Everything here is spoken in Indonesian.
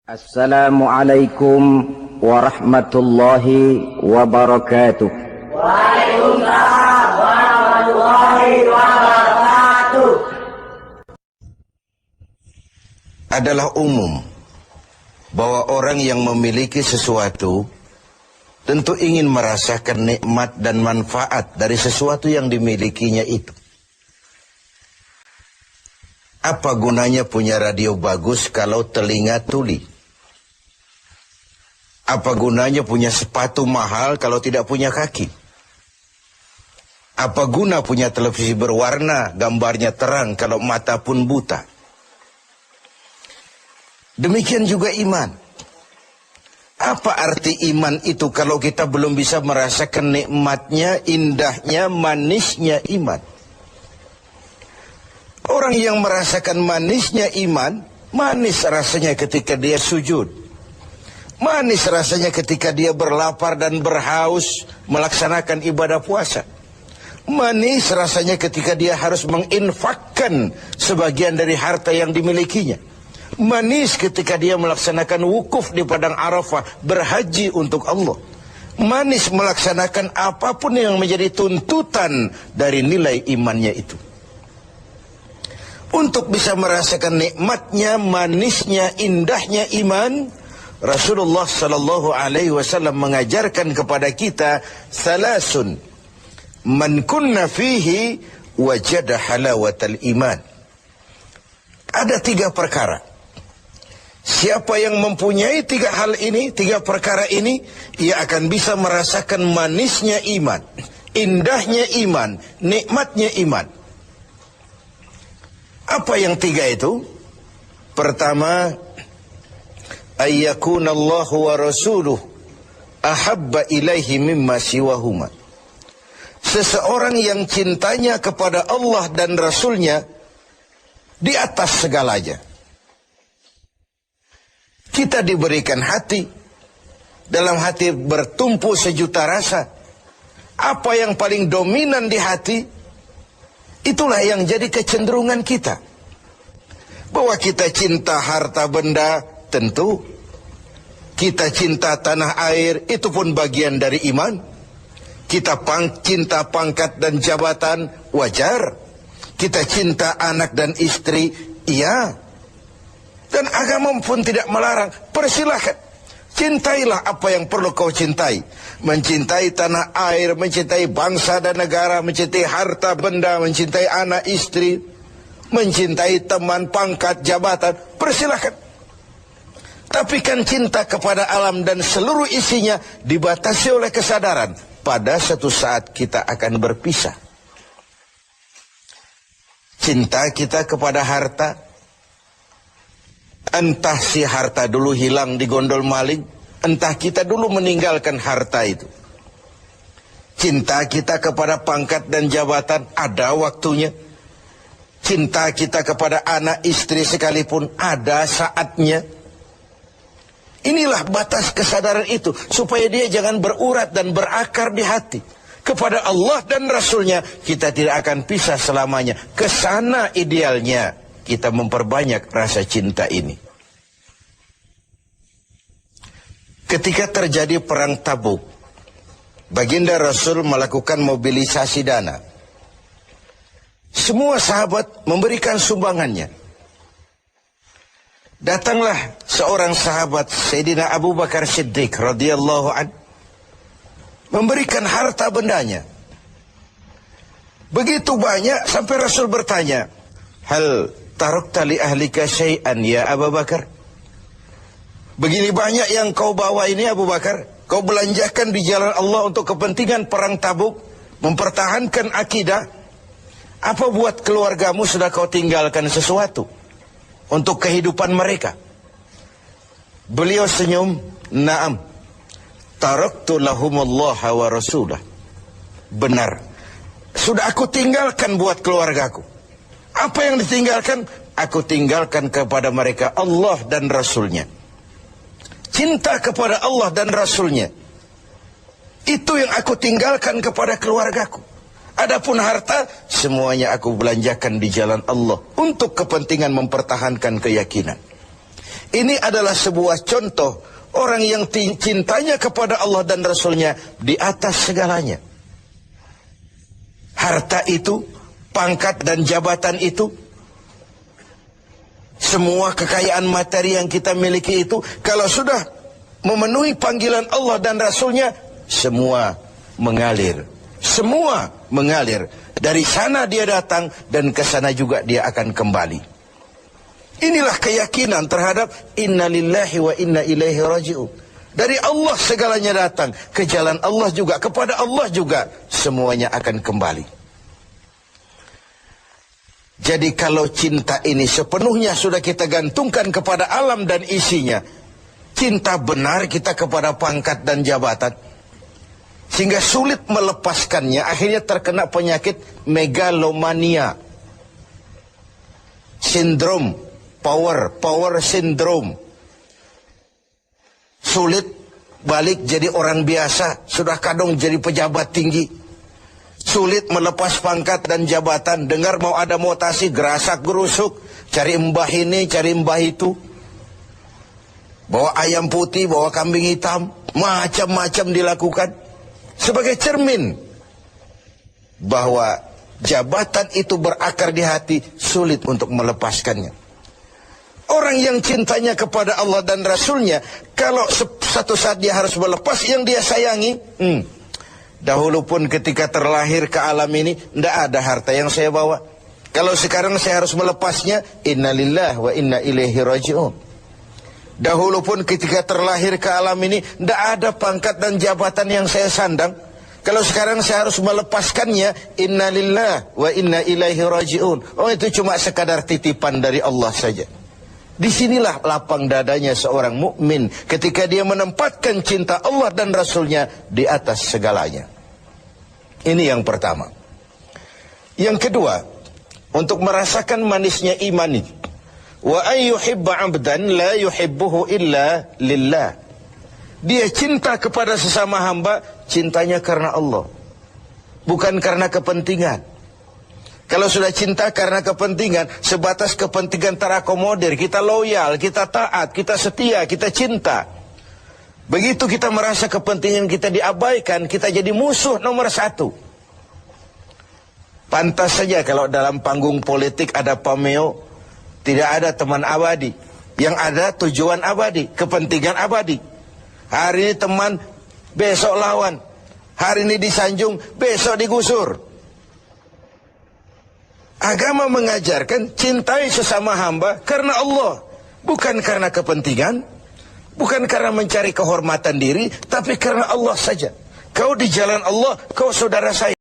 Assalamualaikum warahmatullahi wabarakatuh. Waalaikumsalam warahmatullahi wabarakatuh. Adalah umum bahwa orang yang memiliki sesuatu tentu ingin merasakan nikmat dan manfaat dari sesuatu yang dimilikinya itu. Apa gunanya punya radio bagus kalau telinga tuli? Apa gunanya punya sepatu mahal kalau tidak punya kaki? Apa guna punya televisi berwarna, gambarnya terang kalau mata pun buta? Demikian juga iman. Apa arti iman itu kalau kita belum bisa merasakan nikmatnya, indahnya, manisnya iman? Orang yang merasakan manisnya iman, manis rasanya ketika dia sujud. Manis rasanya ketika dia berlapar dan berhaus melaksanakan ibadah puasa. Manis rasanya ketika dia harus menginfakkan sebagian dari harta yang dimilikinya. Manis ketika dia melaksanakan wukuf di padang Arafah, berhaji untuk Allah. Manis melaksanakan apapun yang menjadi tuntutan dari nilai imannya itu. Untuk bisa merasakan nikmatnya, manisnya, indahnya iman, Rasulullah sallallahu alaihi wasallam mengajarkan kepada kita salasun man kunna fihi wajada halawatal iman. Ada 3 perkara. Siapa yang mempunyai 3 hal ini, 3 perkara ini, ia akan bisa merasakan manisnya iman, indahnya iman, nikmatnya iman. Apa yang 3 itu? Pertama, ayyakuna Allah wa rasuluh ahabba ilaihi mimma siwahuma. Seseorang yang cintanya kepada Allah dan Rasulnya di atas segalanya. Kita diberikan hati, dalam hati bertumpu sejuta rasa. Apa yang paling dominan di hati, itulah yang jadi kecenderungan kita. Bahwa kita cinta harta benda, tentu. Kita cinta tanah air, itu pun bagian dari iman. Kita cinta pangkat dan jabatan, wajar. Kita cinta anak dan istri, iya. Dan agama pun tidak melarang, persilahkan. Cintailah apa yang perlu kau cintai. Mencintai tanah air, mencintai bangsa dan negara, mencintai harta benda, mencintai anak istri, mencintai teman, pangkat, jabatan, persilahkan. Tapi kan cinta kepada alam dan seluruh isinya dibatasi oleh kesadaran. Pada suatu saat kita akan berpisah. Cinta kita kepada harta, entah si harta dulu hilang di gondol maling, entah kita dulu meninggalkan harta itu. Cinta kita kepada pangkat dan jabatan ada waktunya. Cinta kita kepada anak istri sekalipun ada saatnya. Inilah batas kesadaran itu, supaya dia jangan berurat dan berakar di hati. Kepada Allah dan Rasulnya kita tidak akan pisah selamanya. Kesana idealnya kita memperbanyak rasa cinta ini. Ketika terjadi perang Tabuk, baginda Rasul melakukan mobilisasi dana. Semua sahabat memberikan sumbangannya. Datanglah seorang sahabat, Sayyidina Abu Bakar Siddiq radhiyallahu an, memberikan harta bendanya. Begitu banyak sampai Rasul bertanya, hal tarakta li ahlika syai'an ya Abu Bakar? Begini banyak yang kau bawa ini Abu Bakar, kau belanjakan di jalan Allah untuk kepentingan perang Tabuk, mempertahankan akidah. Apa buat keluargamu sudah kau tinggalkan sesuatu untuk kehidupan mereka? Beliau senyum, na'am, taraktu lahumullaha wa rasulah. Benar, sudah aku tinggalkan buat keluargaku. Apa yang ditinggalkan? Aku tinggalkan kepada mereka Allah dan Rasulnya. Cinta kepada Allah dan Rasulnya, itu yang aku tinggalkan kepada keluargaku. Adapun harta, semuanya aku belanjakan di jalan Allah untuk kepentingan mempertahankan keyakinan. Ini adalah sebuah contoh orang yang cintanya kepada Allah dan Rasulnya di atas segalanya. Harta itu, pangkat dan jabatan itu, semua kekayaan materi yang kita miliki itu, kalau sudah memenuhi panggilan Allah dan Rasulnya, semua mengalir. Semua mengalir. Dari sana dia datang dan ke sana juga dia akan kembali. Inilah keyakinan terhadap inna lillahi wa inna ilaihi raji'un. Dari Allah segalanya datang, ke jalan Allah juga, kepada Allah juga semuanya akan kembali. Jadi kalau cinta ini sepenuhnya sudah kita gantungkan kepada alam dan isinya, cinta benar kita kepada pangkat dan jabatan, sehingga sulit melepaskannya, akhirnya terkena penyakit megalomania, sindrom power syndrome. Sulit balik jadi orang biasa, sudah kadang jadi pejabat tinggi. Sulit melepas pangkat dan jabatan, dengar mau ada mutasi, gerasak gerusuk, cari mbah ini, cari mbah itu. Bawa ayam putih, bawa kambing hitam, macam-macam dilakukan. Sebagai cermin bahwa jabatan itu berakar di hati, sulit untuk melepaskannya. Orang yang cintanya kepada Allah dan Rasulnya, kalau satu saat dia harus melepas yang dia sayangi, dahulu pun ketika terlahir ke alam ini, tidak ada harta yang saya bawa. Kalau sekarang saya harus melepasnya, innalillah wa inna ilaihi raji'un. Dahulu pun ketika terlahir ke alam ini, tidak ada pangkat dan jabatan yang saya sandang. Kalau sekarang saya harus melepaskannya, innalillah wa inna ilaihi raji'un. Oh, itu cuma sekadar titipan dari Allah saja. Disinilah lapang dadanya seorang mukmin ketika dia menempatkan cinta Allah dan Rasulnya di atas segalanya. Ini yang pertama. Yang kedua, untuk merasakan manisnya iman ini, wa ayyuhibba 'abdan la yuhibbuhu illa lillah. Dia cinta kepada sesama hamba, cintanya karena Allah, bukan karena kepentingan. Kalau sudah cinta karena kepentingan, sebatas kepentingan terakomodir, kita loyal, kita taat, kita setia, kita cinta. Begitu kita merasa kepentingan kita diabaikan, kita jadi musuh nomor satu. Pantas saja kalau dalam panggung politik ada pameo, tidak ada teman abadi. Yang ada tujuan abadi, kepentingan abadi. Hari ini teman, besok lawan. Hari ini disanjung, besok digusur. Agama mengajarkan cintai sesama hamba karena Allah, bukan karena kepentingan, bukan karena mencari kehormatan diri, tapi karena Allah saja. Kau di jalan Allah, kau saudara saya.